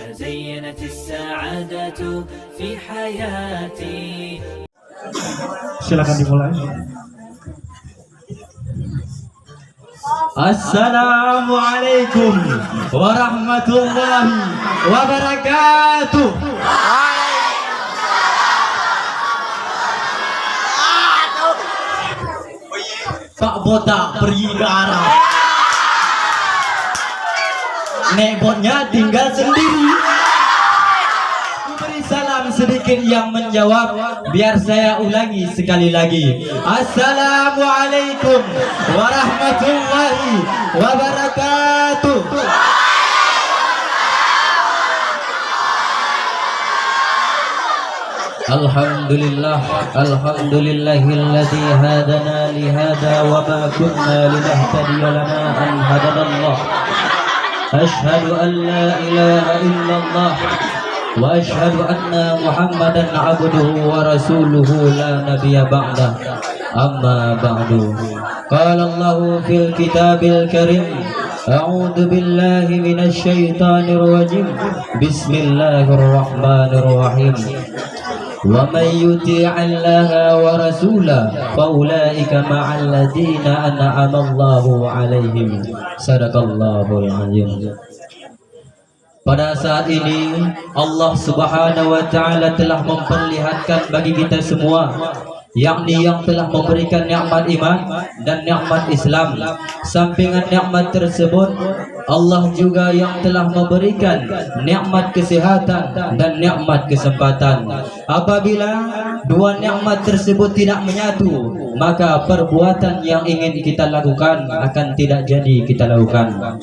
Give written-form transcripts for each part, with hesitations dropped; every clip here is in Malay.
تزينت السعادة في حياتي. Silakan dimulai. Assalamualaikum warahmatullahi wabarakatuh. Pak botak pergi ke Arab. Nek botnya tinggal sendiri. Beri salam sedikit yang menjawab, biar saya ulangi sekali lagi. Assalamualaikum warahmatullahi wabarakatuh. Alhamdulillah, alhamdulillahilladzi hadana lihada wa ma kunna linahtadiya lana an hadanallah. Ashhadu an la ilaha illallah wa ashhadu anna Muhammadan abduhu wa rasuluhu la nabiyya ba'dah. Amma ba'du. Qala Allahu fil kitabil karim, a'udzu billahi minasy syaithanir rajim. Bismillahirrahmanirrahim. Wa may yuti'illaha wa rasulahu fa ulaika ma'al ladzina an'ama Allahu 'alaihim. Shadaqallahul 'azim. Pada saat ini Allah Subhanahu wa taala telah memperlihatkan bagi kita semua, yakni yang telah memberikan nikmat iman dan nikmat Islam. Sampingan nikmat tersebut, Allah juga yang telah memberikan nikmat kesehatan dan nikmat kesempatan. Apabila dua nikmat tersebut tidak menyatu, maka perbuatan yang ingin kita lakukan akan tidak jadi kita lakukan.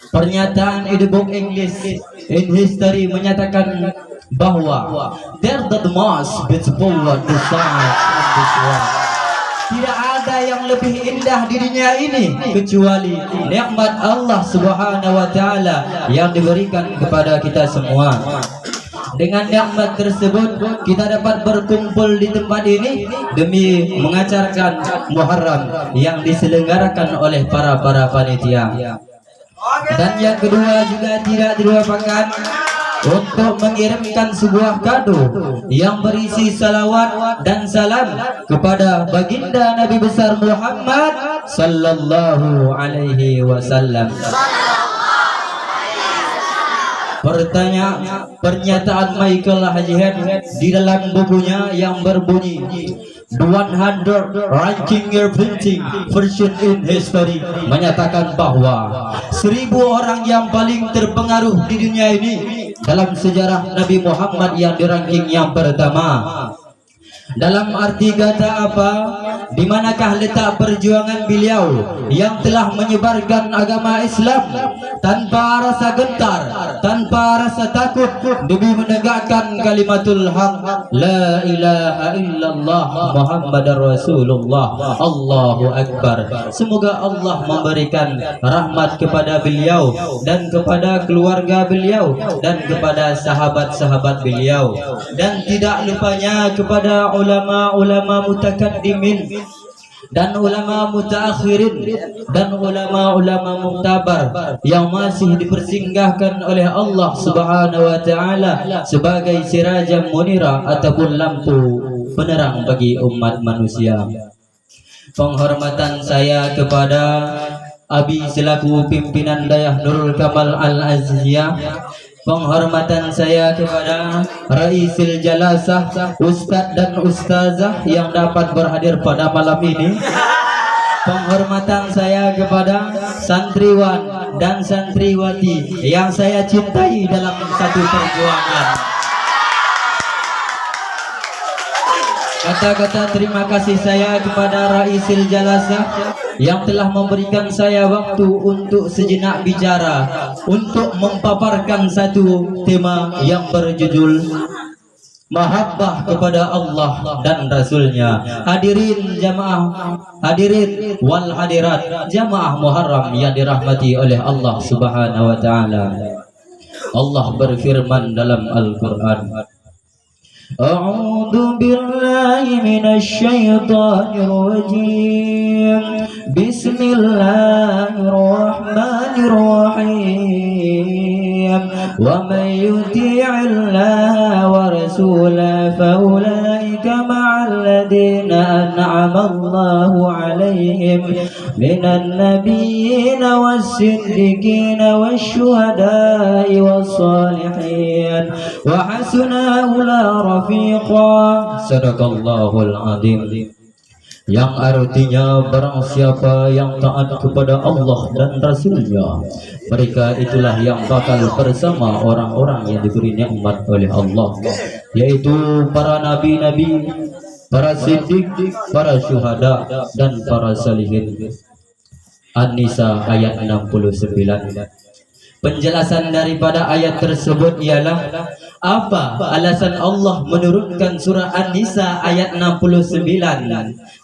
Pernyataan in the book English in history menyatakan bahwa there's the most beautiful designs in this world. Tidak ada yang lebih indah di dunia ini kecuali nikmat Allah Subhanahu wa taala yang diberikan kepada kita semua. Dengan nikmat tersebut kita dapat berkumpul di tempat ini demi mengacarkan Muharram yang diselenggarakan oleh para panitia. Dan yang kedua juga tidak dilupakan untuk mengirimkan sebuah kado yang berisi salawat dan salam kepada baginda Nabi besar Muhammad sallallahu alaihi wasallam. Pernyataan Michael Hajihan di dalam bukunya yang berbunyi 100 ranking year printing version in history menyatakan bahwa 1000 orang yang paling terpengaruh di dunia ini dalam sejarah Nabi Muhammad yang diranking yang pertama. Dalam arti kata apa? Di manakah letak perjuangan beliau yang telah menyebarkan agama Islam tanpa rasa gentar, tanpa rasa takut demi menegakkan kalimatul haq, la ilaha illallah Muhammadar Rasulullah, Allahu Akbar. Semoga Allah memberikan rahmat kepada beliau dan kepada keluarga beliau dan kepada sahabat-sahabat beliau, dan tidak lupanya kepada ulama-ulama mutakaddimin dan ulama mutaakhirin dan ulama-ulama muktabar yang masih dipersinggahkan oleh Allah Subhanahu wa taala sebagai sirajam munira ataupun lampu penerang bagi umat manusia. Penghormatan saya kepada Abi selaku pimpinan Dayah Nurul Kamal Al-Azhiyah. Penghormatan saya kepada Raisil Jalasah, Ustadz dan Ustazah yang dapat berhadir pada malam ini. Penghormatan saya kepada santriwan dan santriwati yang saya cintai dalam satu perjuangan. Kata-kata terima kasih saya kepada Raisil Jalasah yang telah memberikan saya waktu untuk sejenak bicara, untuk memaparkan satu tema yang berjudul mahabbah kepada Allah dan Rasulnya. Hadirin jamaah, hadirin wal hadirat, jamaah Muharram yang dirahmati oleh Allah Subhanahu wa taala. Allah berfirman dalam Al-Qur'an, A'udzu billahi minasy syaithanir rajim. Bismillahirrahmanirrahim. ومن يطيع الله ورسوله فأولئك مع الذين أنعم الله عليهم من النبيين والصديقين والشهداء والصالحين وحسن أولئك رفيقا. Sadaqallahul Azim. Yang artinya barang siapa yang taat kepada Allah dan Rasulnya, mereka itulah yang bakal bersama orang-orang yang diberi nikmat oleh Allah, yaitu para nabi-nabi, para siddiq, para syuhada, dan para salihin. An-Nisa ayat 69. Penjelasan daripada ayat tersebut ialah apa alasan Allah menurunkan surah An-Nisa ayat 69.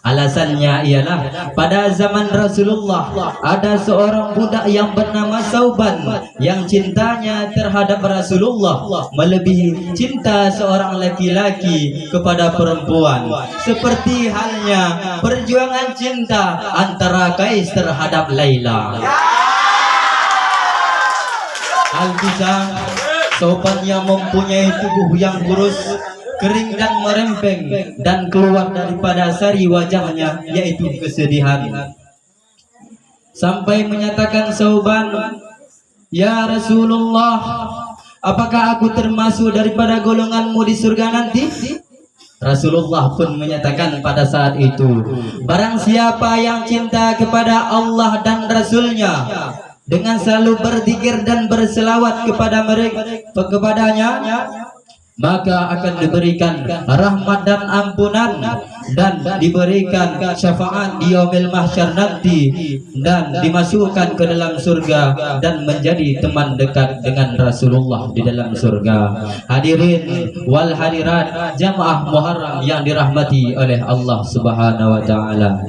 Alasannya ialah pada zaman Rasulullah ada seorang budak yang bernama Sauban yang cintanya terhadap Rasulullah melebihi cinta seorang laki-laki kepada perempuan, seperti halnya perjuangan cinta antara Qais terhadap Laila. Al-Kisah, Sauban yang mempunyai tubuh yang kurus, kering dan merempeng, dan keluar daripada sari wajahnya yaitu kesedihan. Sampai menyatakan Sauban, "Ya Rasulullah, apakah aku termasuk daripada golonganmu di surga nanti?" Rasulullah pun menyatakan pada saat itu, "Barang siapa yang cinta kepada Allah dan Rasulnya dengan selalu berzikir dan berselawat kepada mereka kepadanya, maka akan diberikan rahmat dan ampunan dan diberikan syafaat di yaumil mahsyar nanti dan dimasukkan ke dalam surga dan menjadi teman dekat dengan Rasulullah di dalam surga." Hadirin wal hadirat jamaah Muharram yang dirahmati oleh Allah Subhanahu wa taala.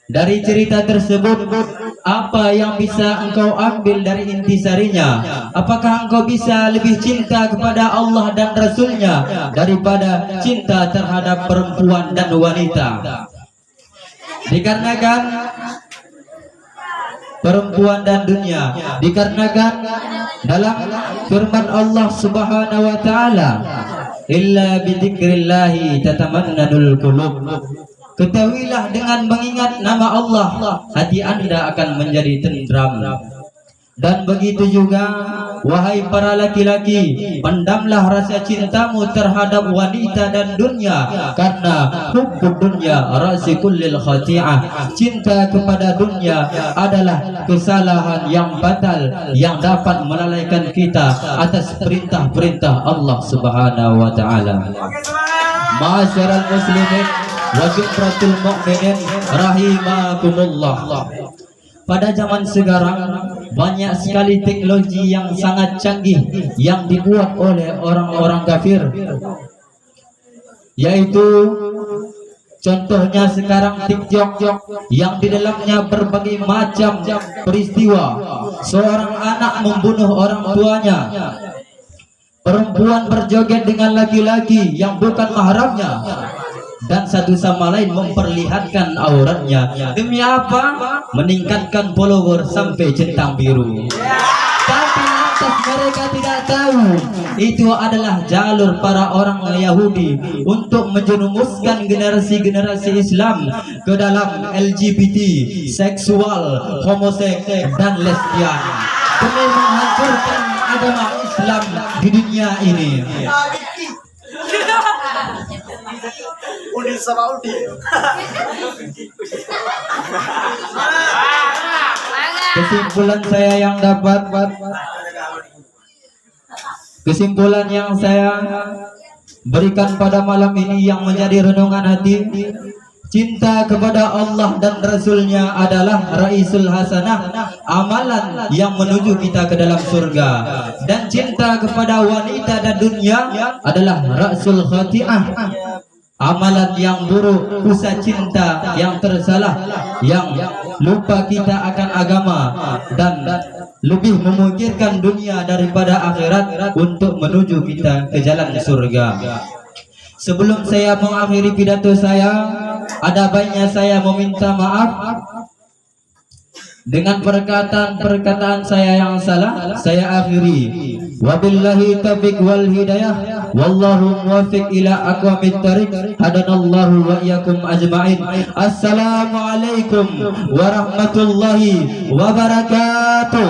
Dari cerita tersebut, apa yang bisa engkau ambil dari intisarinya? Apakah engkau bisa lebih cinta kepada Allah dan Rasulnya daripada cinta terhadap perempuan dan wanita? Dikarenakan perempuan dan dunia, dikarenakan dalam firman Allah Subhanahu wa taala, "Illa bidzikrillahi tatamannanul qulub." Ketahuilah dengan mengingat nama Allah, hati anda akan menjadi tentram. Dan begitu juga, wahai para laki-laki, pendamlah rasa cintamu terhadap wanita dan dunia, karena hubbud dunya ra'si kullil khati'ah. Cinta kepada dunia adalah kesalahan yang batal yang dapat melalaikan kita atas perintah-perintah Allah Subhanahu wa taala. Ma'asyiral muslimin wa syukratul mu'minin rahimakumullah. Pada zaman sekarang banyak sekali teknologi yang sangat canggih yang dibuat oleh orang-orang kafir, yaitu contohnya sekarang TikTok yang di dalamnya berbagai macam peristiwa. Seorang anak membunuh orang tuanya, perempuan berjoget dengan laki-laki yang bukan mahramnya, dan satu sama lain memperlihatkan auratnya. Demi apa? Meningkatkan follower sampai centang biru. Tapi lantas mereka tidak tahu itu adalah jalur para orang Yahudi untuk menjerumuskan generasi-generasi Islam ke dalam LGBT, seksual, homoseks, dan lesbian, demi menghancurkan agama Islam di dunia ini. Kesimpulan yang saya berikan pada malam ini yang menjadi renungan hati, cinta kepada Allah dan Rasulnya adalah raisul hasanah, amalan yang menuju kita ke dalam surga. Dan cinta kepada wanita dan dunia adalah rasul khati'ah, amalan yang buruk, pusat cinta yang tersalah, yang lupa kita akan agama dan lebih memikirkan dunia daripada akhirat untuk menuju kita ke jalan surga. Sebelum saya mengakhiri pidato saya, ada baiknya saya meminta maaf Dengan perkataan saya yang salah, saya akhiri. Wabillahi taufiq wal hidayah. Wallahu muwaffiq ila aqwamit thariq. Hadanallahu wa iyyakum ajma'in. Assalamualaikum warahmatullahi wabarakatuh.